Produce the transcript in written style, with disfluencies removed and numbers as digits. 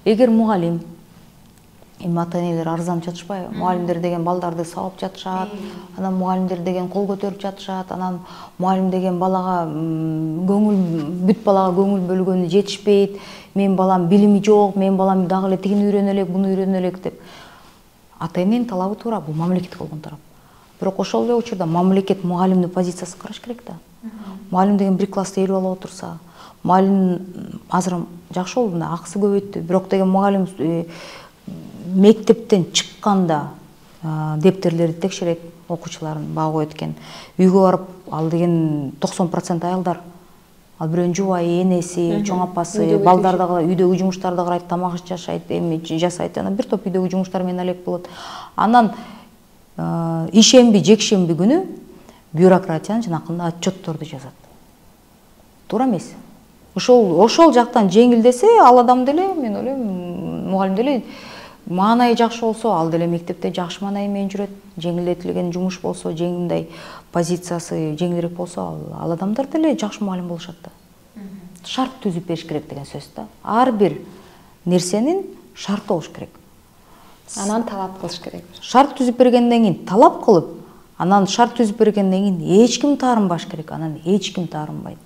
эгер мугалим, эми ата-энелер арзанып жатышпайбы? Мугалимдер деген балдарды сабап жатышат, анан мугалимдер деген кол көтөрүп жатышат, анан мугалим деген балага бүт балага көңүл бөлгөнү жетишпейт. Менин балам билими жок, менин балам дагы эле тигини үйрөнө элек, буну үйрөнө элек деп. Ата-эненин талабы туура, бул мамлекет болгон тарап. Бирок ошол эле учурда мамлекет мугалимдин позициясын караш керек да. Мугалим деген бир класста 50 бала отурса, мугалим азыр жакшы болду, акысы көбөйттү. Бирок деген мугалим мектептен чыкканда дептерлерди текшерет, окуучуларын баа коет экен. Үйгө барып, ал деген 90% аялдар. Ал бирөөнүн жубайы, энеси, чоң апасы, балдар дагы үйдөгү жумуштарды карайт, тамак жашайт, эми жасайт. Анан бир топ үйдөгү жумуштар менен алек болот. Анан ишемби, жекшемби күнү бюрократиянын жанакында отчетторду жазат. Туура эмес? Ошол жактан жеңилдесе, ал адам деле, мен ойлойм, мугалим деле маанайы жакшы болсо, ал деле мектепте жакшы маанай менен жүрөт. Жеңилдетилген жумуш болсо, жеңилдей позициясы жеңилирээк болсо, ал адамдар деле жакшы мугалим болушат да. Шарт түзүп бериш керек деген сөз да. Ар бир нерсенин шарты болуш керек. Анан талап кылыш керек. Шарт түзүп бергенден кийин талап кылып, анан шарт түзүп бергенден кийин эч ким таарынбаш керек, анан эч ким таарынбайт.